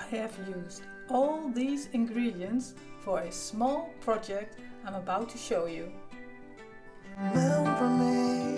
I have used all these ingredients for a small project I'm about to show you. Remember me,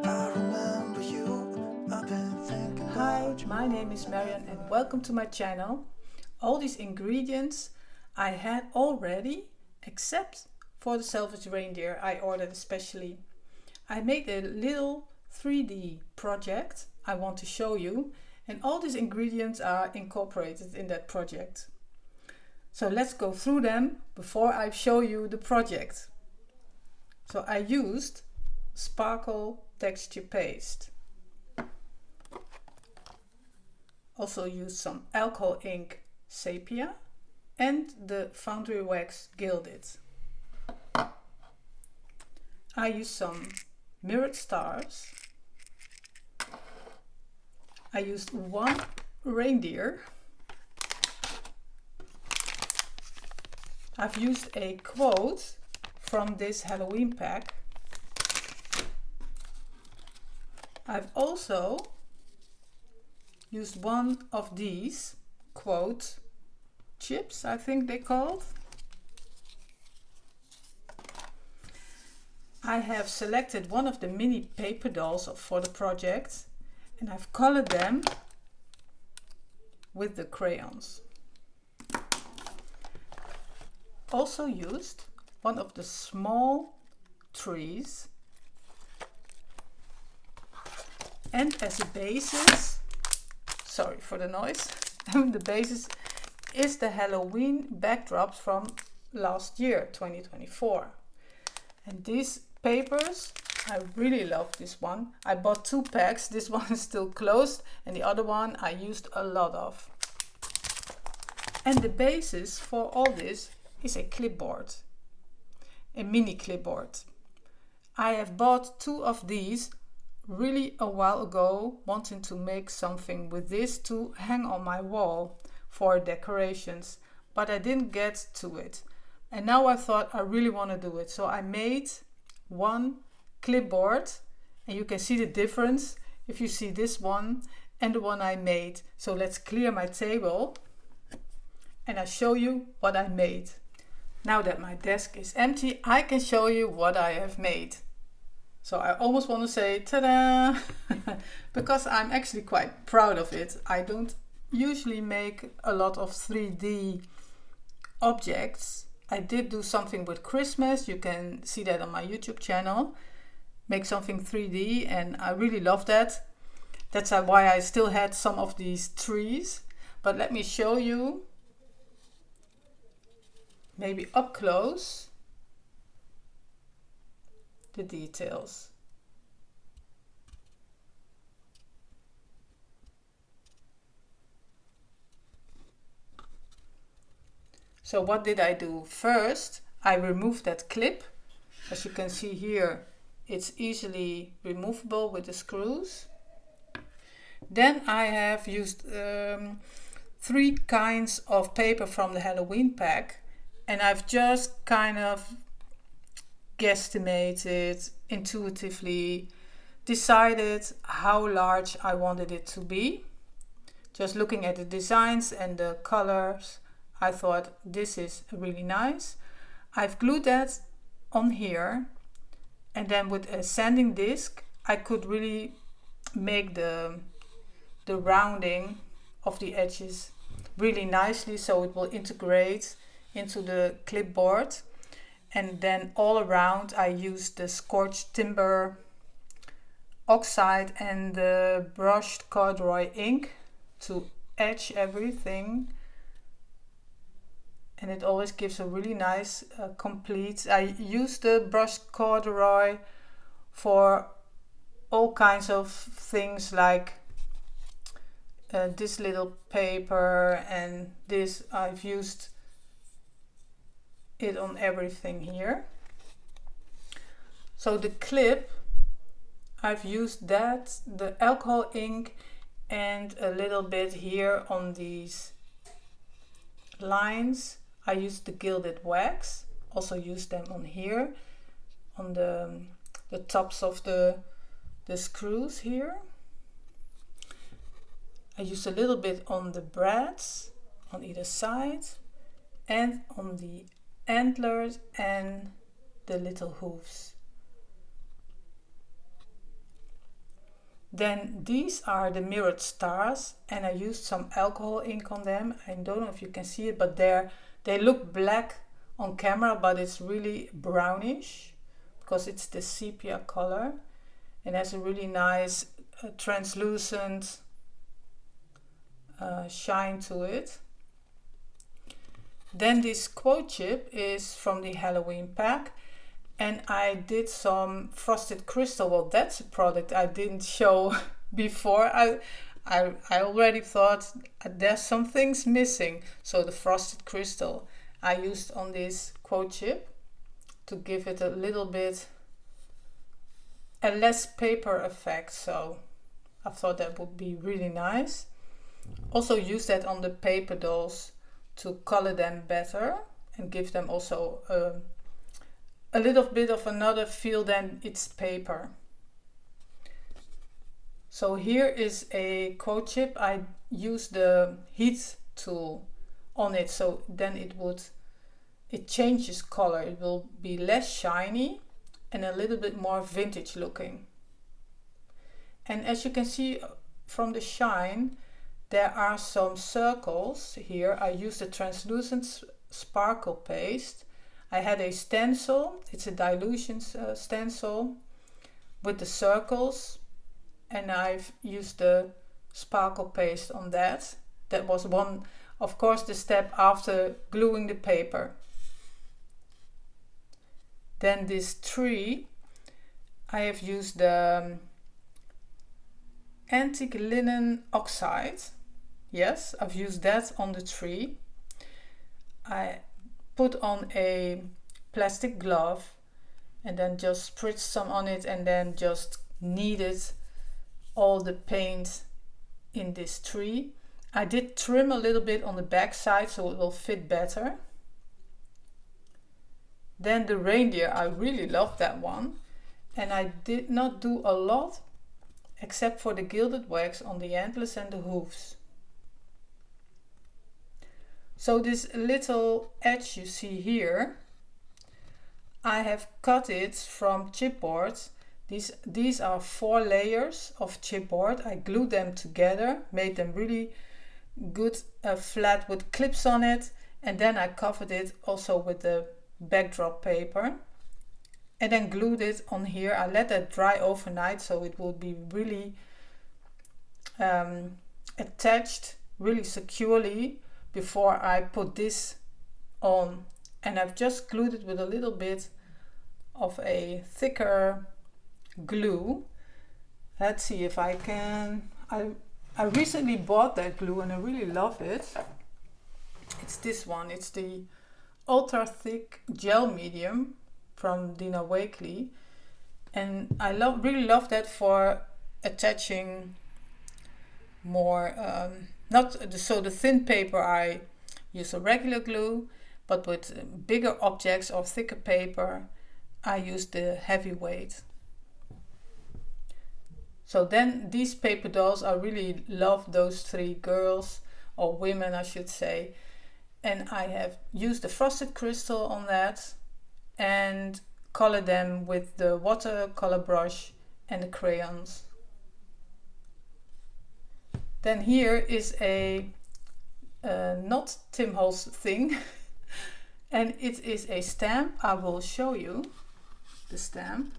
I remember you. I've been thinking Hi, about you. my name is Marian and welcome to my channel. All these ingredients I had already, except for the salvage reindeer I ordered especially. I made a little 3D project I want to show you, and all these ingredients are incorporated in that project. So let's go through them before I show you the project. So I used sparkle texture paste. Also used some alcohol ink sepia and the foundry wax gilded. I used some mirrored stars. I used one reindeer. I've used a quote from this Halloween pack. I've also used one of these quote chips, I think they're called. I have selected one of the mini paper dolls for the project and I've colored them with the crayons. Also used one of the small trees, and as a basis, sorry for the noise, the basis is the Halloween backdrops from last year, 2024. And these papers, I really love this one. I bought 2 packs. This one is still closed and the other one I used a lot of. And the basis for all this is a clipboard, a mini clipboard. I have bought 2 of these really a while ago, wanting to make something with this to hang on my wall for decorations, but I didn't get to it. And now I thought I really want to do it. So I made one clipboard and you can see the difference if you see this one and the one I made. So let's clear my table and I'll show you what I made. Now that my desk is empty, I can show you what I have made. So I almost want to say ta-da because I'm actually quite proud of it. I don't usually make a lot of 3D objects. I did do something with Christmas. You can see that on my YouTube channel. Make something 3D and I really love that. That's why I still had some of these trees. But let me show you, maybe up close, the details. So what did I do? First, I removed that clip. As you can see here, it's easily removable with the screws. Then I have used 3 kinds of paper from the Halloween pack, and I've just kind of guesstimated, intuitively decided how large I wanted it to be. Just looking at the designs and the colors, I thought this is really nice. I've glued that on here, and then with a sanding disc I could really make the rounding of the edges really nicely so it will integrate into the clipboard. And then all around I used the scorched timber oxide and the brushed corduroy ink to etch everything, and it always gives a really nice complete. I use the brushed corduroy for all kinds of things, like this little paper and this. I've used it on everything here. So the clip, I've used that, the alcohol ink, and a little bit here on these lines. I used the gilded wax, also used them on here, on the tops of the screws here. I used a little bit on the brads on either side and on the antlers and the little hooves. Then these are the mirrored stars, and I used some alcohol ink on them. I don't know if you can see it, but they look black on camera, but it's really brownish because it's the sepia color and has a really nice translucent shine to it. Then this quote chip is from the Halloween pack, and I did some frosted crystal. Well, that's a product I didn't show before. I already thought there's some things missing. So the frosted crystal I used on this quote chip to give it a little bit a less paper effect. So I thought that would be really nice. Also use that on the paper dolls to color them better and give them also a little bit of another feel than it's paper. So here is a quote chip. I used the heat tool on it, so then it changes color. It will be less shiny and a little bit more vintage looking. And as you can see from the shine, there are some circles here. I used a translucent sparkle paste. I had a stencil, it's a dilution stencil with the circles, and I've used the sparkle paste on that. That was one, of course, the step after gluing the paper. Then this tree, I have used the antique linen oxide. Yes, I've used that on the tree. I put on a plastic glove and then just spritzed some on it and then just kneaded all the paint in this tree. I did trim a little bit on the back side so it will fit better. Then the reindeer, I really love that one, and I did not do a lot except for the gilded wax on the antlers and the hooves. So this little edge you see here, I have cut it from chipboard. These are 4 layers of chipboard. I glued them together, made them really good flat with clips on it, and then I covered it also with the backdrop paper and then glued it on here. I let that dry overnight so it will be really attached really securely before I put this on. And I've just glued it with a little bit of a thicker glue. Let's see if I can. I recently bought that glue and I really love it. It's this one. It's the ultra thick gel medium from Dina Wakley, and I really love that for attaching more so the thin paper I use a regular glue, but with bigger objects or thicker paper I use the heavyweight. So then these paper dolls, I really love those 3 girls, or women I should say, and I have used the frosted crystal on that and colored them with the watercolor brush and the crayons. Then here is a not Tim Holtz thing and it is a stamp. I will show you the stamp.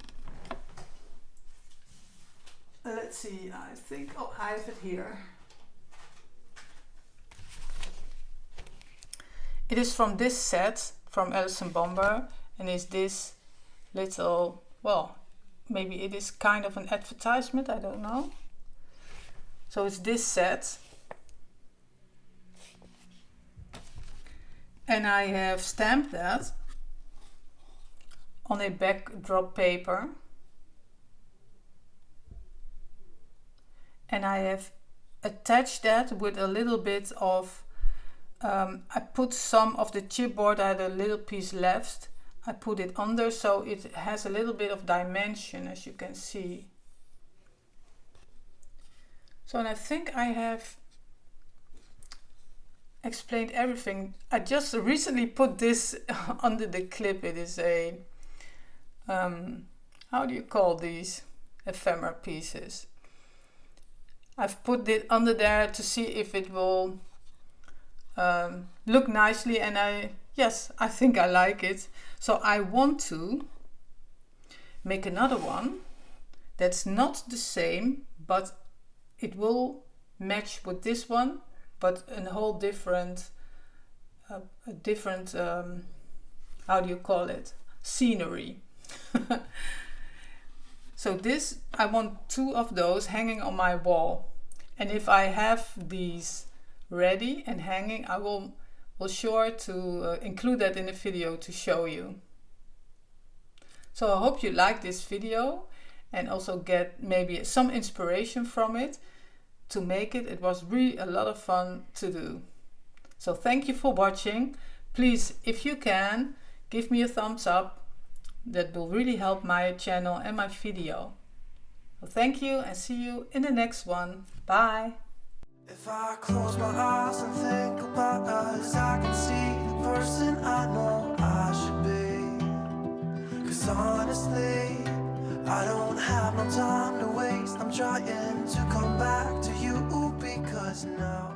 Let's see, I think, I have it here. It is from this set from Alison Bomber, and is this little, well, maybe it is kind of an advertisement, I don't know. So it's this set. And I have stamped that on a backdrop paper. And I have attached that with a little bit of I put some of the chipboard, I had a little piece left. I put it under so it has a little bit of dimension, as you can see. So and I think I have explained everything. I just recently put this under the clip. It is a, how do you call these ephemera pieces? I've put it under there to see if it will look nicely, and I think I like it. So I want to make another one that's not the same, but it will match with this one, but a whole different, how do you call it? Scenery. So this, I want 2 of those hanging on my wall. And if I have these ready and hanging, I will sure to include that in a video to show you. So I hope you like this video and also get maybe some inspiration from it to make it. It was really a lot of fun to do. So thank you for watching. Please, if you can, give me a thumbs up. That will really help my channel and my video. So thank you and see you in the next one. Bye. If I close my eyes and think about us, I can see the person I know I should be. 'Cause honestly, I don't have no time to waste. I'm trying to come back to you because now